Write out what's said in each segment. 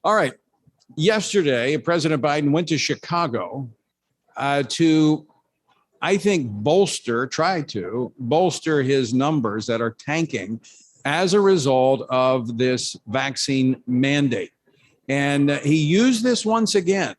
All right. Yesterday, President Biden went to Chicago to, I think, try to bolster his numbers that are tanking as a result of this vaccine mandate. And he used this once again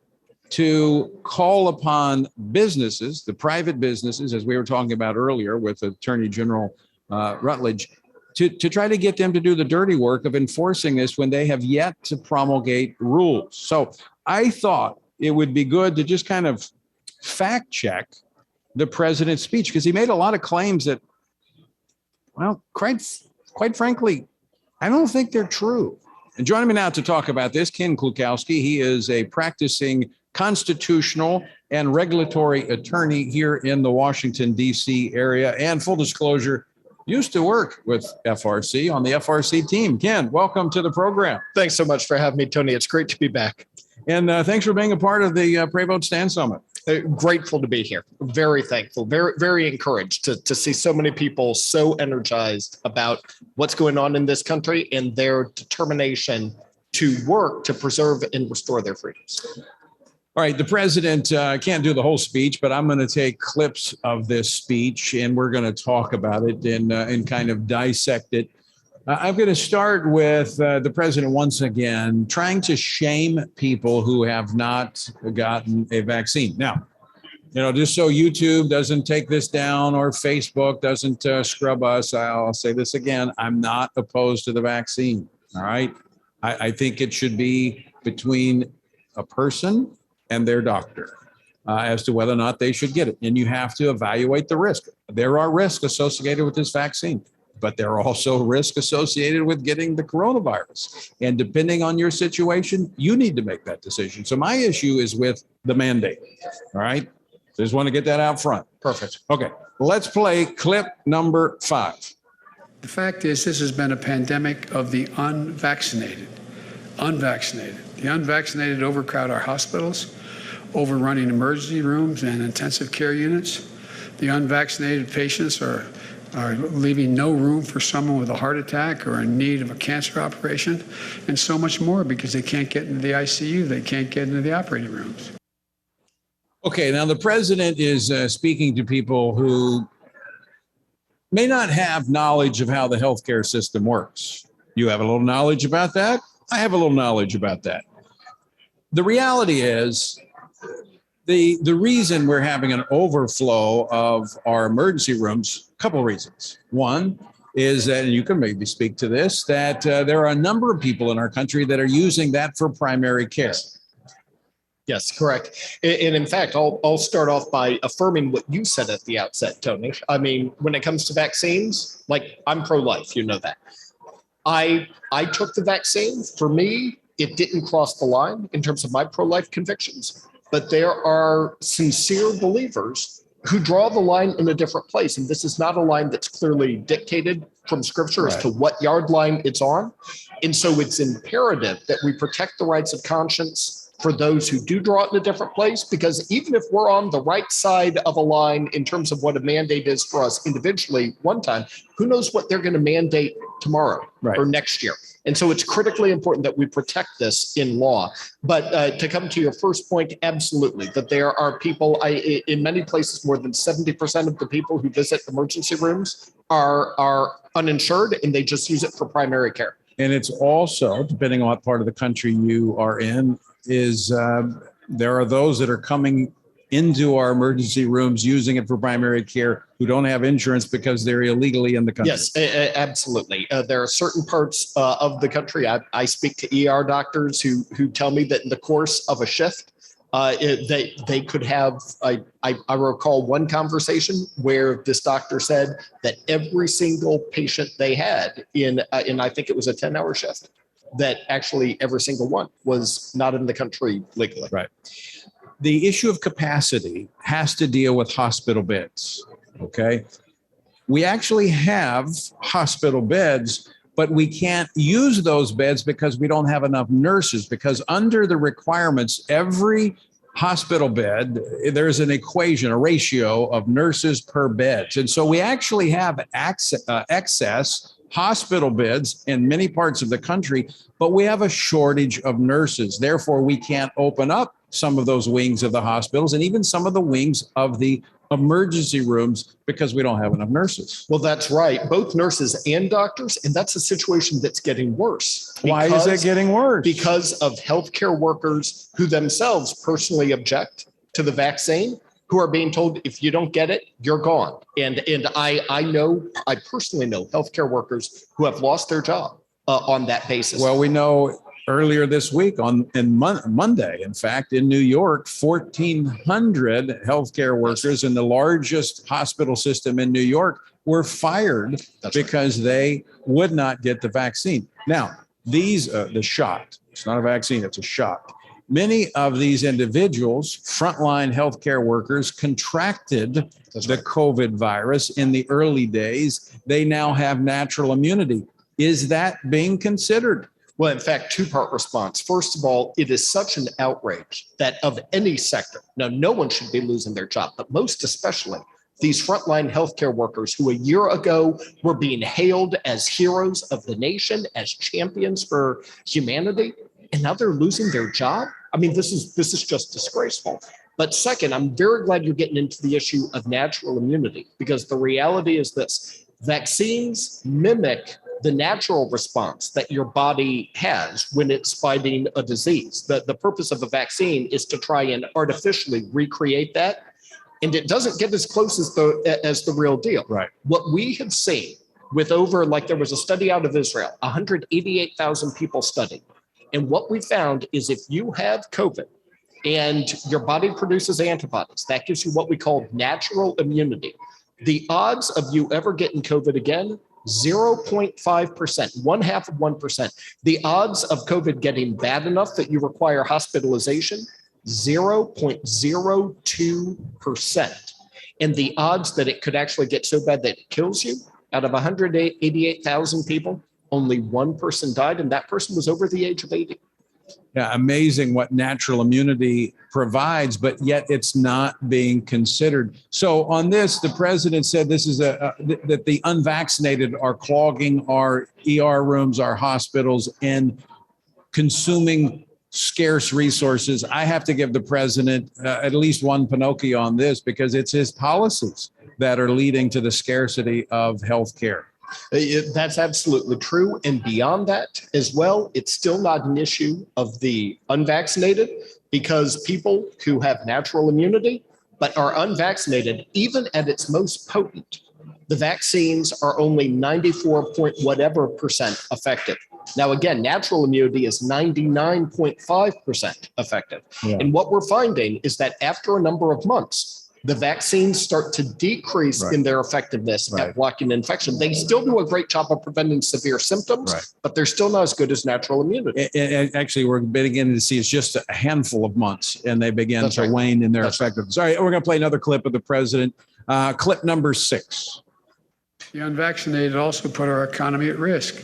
to call upon businesses, the private businesses, as we were talking about earlier with Attorney General Rutledge, to try to get them to do the dirty work of enforcing this when they have yet to promulgate rules. So I thought it would be good to just kind of fact check the president's speech, because he made a lot of claims that, well, quite frankly, I don't think they're true. And joining me now to talk about this, Ken Klukowski. He is a practicing constitutional and regulatory attorney here in the Washington, D.C. area. And full disclosure, used to work with FRC on the FRC team. Ken, welcome to the program. Thanks so much for having me, Tony. It's great to be back. And thanks for being a part of the Pray Vote Stand Summit. Grateful to be here. Very thankful. Very, very encouraged to see so many people so energized about what's going on in this country and their determination to work to preserve and restore their freedoms. All right, the president can't do the whole speech, but I'm going to take clips of this speech and we're going to talk about it and kind of dissect it. I'm going to start with the president once again trying to shame people who have not gotten a vaccine. Now, just so YouTube doesn't take this down or Facebook doesn't scrub us, I'll say this again. I'm not opposed to the vaccine. All right. I think it should be between a person and their doctor as to whether or not they should get it. And you have to evaluate the risk. There are risks associated with this vaccine, but there are also risks associated with getting the coronavirus. And depending on your situation, you need to make that decision. So my issue is with the mandate. All right. Just want to get that out front. Perfect. Okay. Let's play clip number 5. The fact is, this has been a pandemic of the unvaccinated. The unvaccinated overcrowd our hospitals, overrunning emergency rooms and intensive care units. The unvaccinated patients are leaving no room for someone with a heart attack or in need of a cancer operation, and so much more because they can't get into the ICU, they can't get into the operating rooms. Okay, now the president is speaking to people who may not have knowledge of how the healthcare system works. You have a little knowledge about that. I have a little knowledge about that. The reality is the reason we're having an overflow of our emergency rooms, a couple of reasons. One is that, and you can maybe speak to this, that there are a number of people in our country that are using that for primary care. Yes, correct. And in fact, I'll start off by affirming what you said at the outset, Tony. I mean, when it comes to vaccines, like I'm pro-life, you know that. I took the vaccine. For me, it didn't cross the line in terms of my pro-life convictions, but there are sincere believers who draw the line in a different place. And this is not a line that's clearly dictated from scripture as to what yard line it's on. And so it's imperative that we protect the rights of conscience for those who do draw it in a different place, because even if we're on the right side of a line in terms of what a mandate is for us individually one time, who knows what they're going to mandate tomorrow or next year. And so it's critically important that we protect this in law. But to come to your first point, absolutely, that there are people, in many places, more than 70% of the people who visit emergency rooms are uninsured, and they just use it for primary care. And it's also, depending on what part of the country you are in, is there are those that are coming into our emergency rooms using it for primary care who don't have insurance because they're illegally in the country. Yes, absolutely. There are certain parts of the country. I speak to ER doctors who tell me that in the course of a shift, they could have, I recall one conversation where this doctor said that every single patient they had in I think it was a 10-hour shift, that actually every single one was not in the country legally. Right. The issue of capacity has to deal with hospital beds. Okay. We actually have hospital beds, but we can't use those beds because we don't have enough nurses, because under the requirements, every hospital bed, there's an equation, a ratio of nurses per bed. And so we actually have excess hospital beds in many parts of the country, but we have a shortage of nurses. Therefore, we can't open up some of those wings of the hospitals and even some of the wings of the emergency rooms because we don't have enough nurses. Well, that's right. Both nurses and doctors. And that's a situation that's getting worse. Why is it getting worse? Because of healthcare workers who themselves personally object to the vaccine, who are being told, if you don't get it, you're gone. And I personally know healthcare workers who have lost their job on that basis. Well, we know earlier this week Monday, in fact, in New York, 1,400 healthcare workers in the largest hospital system in New York were fired because they would not get the vaccine. Now, the shot, it's not a vaccine, it's a shot. Many of these individuals, frontline healthcare workers, contracted the COVID virus in the early days. They now have natural immunity. Is that being considered? Well, in fact, two-part response. First of all, it is such an outrage that of any sector, now no one should be losing their job, but most especially these frontline healthcare workers who a year ago were being hailed as heroes of the nation, as champions for humanity, and now they're losing their job. I mean, this is just disgraceful. But second, I'm very glad you're getting into the issue of natural immunity, because the reality is this: vaccines mimic the natural response that your body has when it's fighting a disease. The purpose of a vaccine is to try and artificially recreate that. And it doesn't get as close as the real deal. Right. What we have seen with there was a study out of Israel, 188,000 people studied. And what we found is if you have COVID and your body produces antibodies, that gives you what we call natural immunity. The odds of you ever getting COVID again, 0.5%, 0.5%. The odds of COVID getting bad enough that you require hospitalization, 0.02%. And the odds that it could actually get so bad that it kills you, out of 188,000 people, only one person died, and that person was over the age of 80. Yeah, amazing what natural immunity provides, but yet it's not being considered. So on this, the president said this is that the unvaccinated are clogging our ER rooms, our hospitals, and consuming scarce resources. I have to give the president at least one Pinocchio on this, because it's his policies that are leading to the scarcity of healthcare. That's absolutely true. And beyond that as well, it's still not an issue of the unvaccinated, because people who have natural immunity but are unvaccinated, even at its most potent, the vaccines are only 94% effective. Now, again, natural immunity is 99.5% effective. Yeah. And what we're finding is that after a number of months, the vaccines start to decrease in their effectiveness at blocking infection. They still do a great job of preventing severe symptoms, but they're still not as good as natural immunity. And actually, we're beginning to see it's just a handful of months, and they begin to wane in their effectiveness. All right, we're going to play another clip of the president. Clip number 6. The unvaccinated also put our economy at risk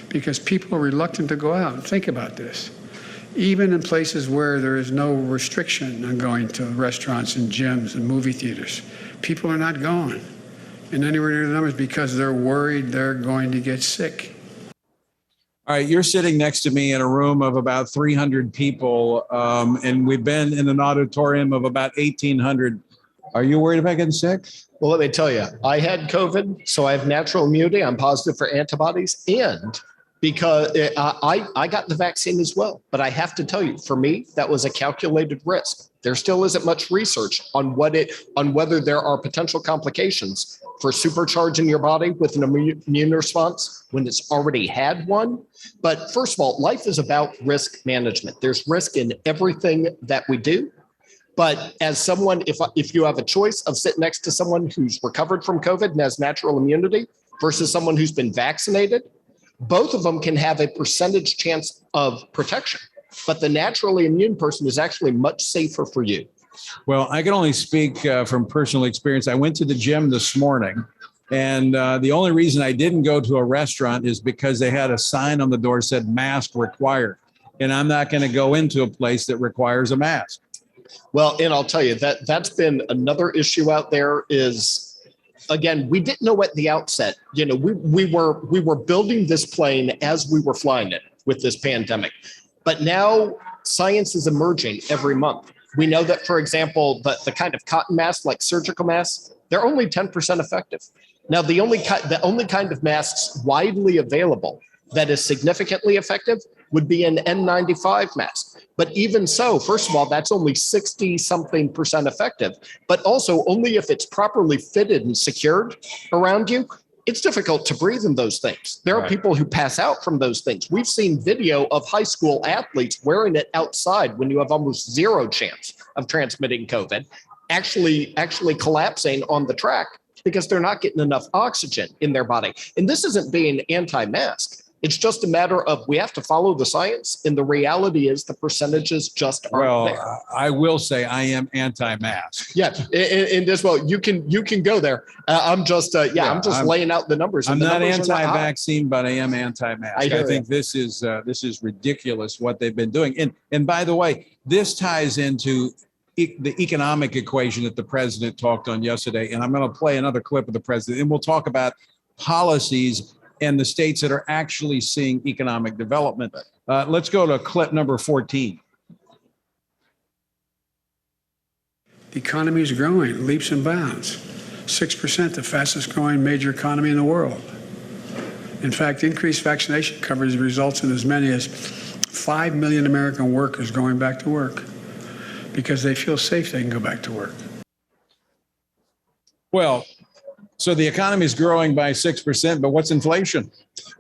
because people are reluctant to go out. Think about this. Even in places where there is no restriction on going to restaurants and gyms and movie theaters, people are not going in anywhere near the numbers because they're worried they're going to get sick. All right, you're sitting next to me in a room of about 300 people, and we've been in an auditorium of about 1,800. Are you worried about getting sick? Well, let me tell you, I had COVID, so I have natural immunity. I'm positive for antibodies, and because I got the vaccine as well. But I have to tell you, for me, that was a calculated risk. There still isn't much research on whether there are potential complications for supercharging your body with an immune response when it's already had one. But first of all, life is about risk management. There's risk in everything that we do. But as someone, if you have a choice of sitting next to someone who's recovered from COVID and has natural immunity versus someone who's been vaccinated, both of them can have a percentage chance of protection, but the naturally immune person is actually much safer for you. Well, I can only speak from personal experience. I went to the gym this morning, and the only reason I didn't go to a restaurant is because they had a sign on the door that said mask required, and I'm not going to go into a place that requires a mask. Well, and I'll tell you that's been another issue out there is again, we didn't know at the outset, we were building this plane as we were flying it with this pandemic. But now science is emerging every month. We know that, for example, the kind of cotton masks, like surgical masks, they're only 10% effective. Now, the only kind of masks widely available that is significantly effective would be an N95 mask. But even so, first of all, that's only 60-something% effective, but also only if it's properly fitted and secured around you. It's difficult to breathe in those things. There are people who pass out from those things. We've seen video of high school athletes wearing it outside when you have almost zero chance of transmitting COVID, actually collapsing on the track because they're not getting enough oxygen in their body. And this isn't being anti-mask. It's just a matter of we have to follow the science, and the reality is the percentages just aren't there. I will say I am anti-mask. Yeah, and as well, you can go there. I'm just laying out the numbers. I'm not anti-vaccine, but I am anti-mask. I think this is ridiculous what they've been doing. And by the way, this ties into the economic equation that the president talked on yesterday. And I'm going to play another clip of the president, and we'll talk about policies and the states that are actually seeing economic development. Let's go to clip number 14. The economy is growing leaps and bounds. 6%, the fastest growing major economy in the world. In fact, increased vaccination coverage results in as many as 5 million American workers going back to work because they feel safe they can go back to work. Well, so the economy is growing by 6%, but what's inflation?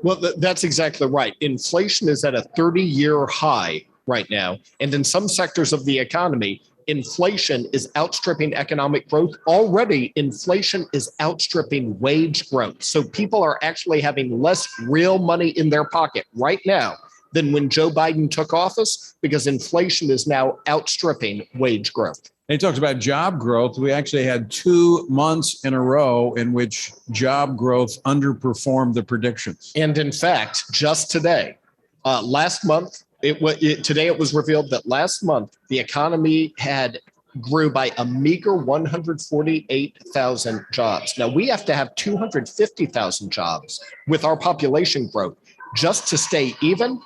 Well, that's exactly right. Inflation is at a 30-year high right now. And in some sectors of the economy, inflation is outstripping economic growth. Already, inflation is outstripping wage growth. So people are actually having less real money in their pocket right now than when Joe Biden took office, because inflation is now outstripping wage growth. He talks about job growth. We actually had 2 months in a row in which job growth underperformed the predictions. And in fact, just today, last month, today it was revealed that last month the economy grew by a meager 148,000 jobs. Now we have to have 250,000 jobs with our population growth just to stay even.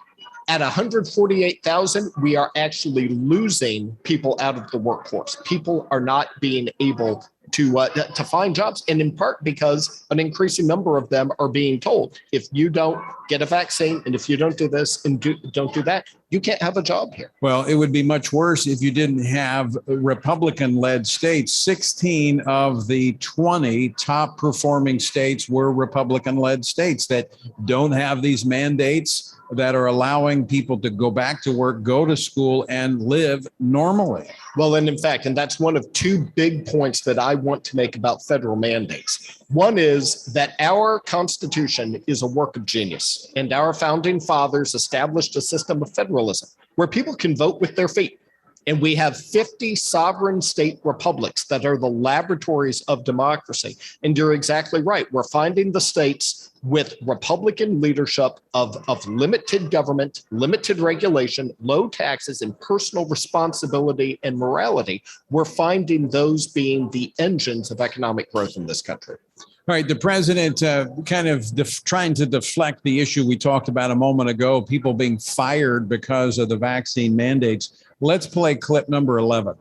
At 148,000, we are actually losing people out of the workforce. People are not being able to find jobs, and in part because an increasing number of them are being told, if you don't get a vaccine and if you don't do this and don't do that, you can't have a job here. Well, it would be much worse if you didn't have Republican-led states. 16 of the 20 top performing states were Republican-led states that don't have these mandates, that are allowing people to go back to work, go to school, and live normally. Well, and in fact, and that's one of 2 big points that I want to make about federal mandates. One is that our Constitution is a work of genius, and our founding fathers established a system of federalism where people can vote with their feet. And we have 50 sovereign state republics that are the laboratories of democracy. And you're exactly right. We're finding the states with Republican leadership of limited government, limited regulation, low taxes, and personal responsibility and morality. We're finding those being the engines of economic growth in this country. All right, the president kind of trying to deflect the issue we talked about a moment ago, people being fired because of the vaccine mandates. Let's play clip number 11.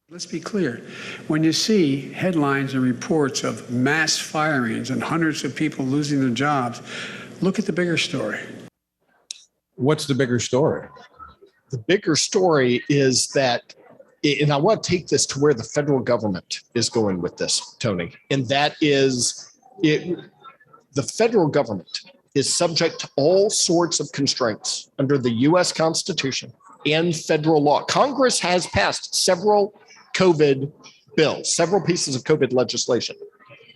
Let's be clear. When you see headlines and reports of mass firings and hundreds of people losing their jobs, look at the bigger story. What's the bigger story? The bigger story is that, and I want to take this to where the federal government is going with this, Tony, and that is the federal government is subject to all sorts of constraints under the U.S. Constitution and federal law. Congress has passed several COVID bills, several pieces of COVID legislation.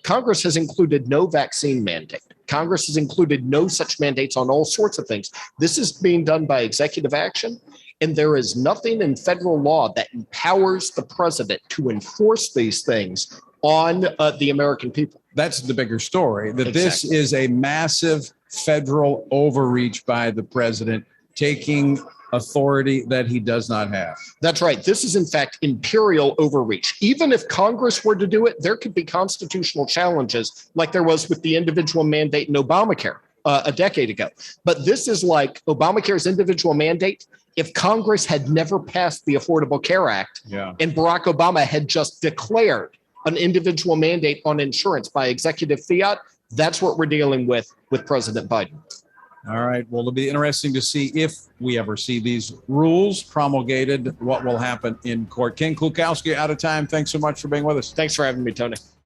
Congress has included no vaccine mandate. Congress has included no such mandates on all sorts of things. This is being done by executive action, and there is nothing in federal law that empowers the president to enforce these things on the American people. That's the bigger story, that Exactly. This is a massive federal overreach by the president, taking authority that he does not have. That's right. This is, in fact, imperial overreach. Even if Congress were to do it, there could be constitutional challenges like there was with the individual mandate in Obamacare a decade ago. But this is like Obamacare's individual mandate. If Congress had never passed the Affordable Care Act and Barack Obama had just declared an individual mandate on insurance by executive fiat, that's what we're dealing with President Biden. All right. Well, it'll be interesting to see if we ever see these rules promulgated, what will happen in court. Ken Klukowski, out of time. Thanks so much for being with us. Thanks for having me, Tony.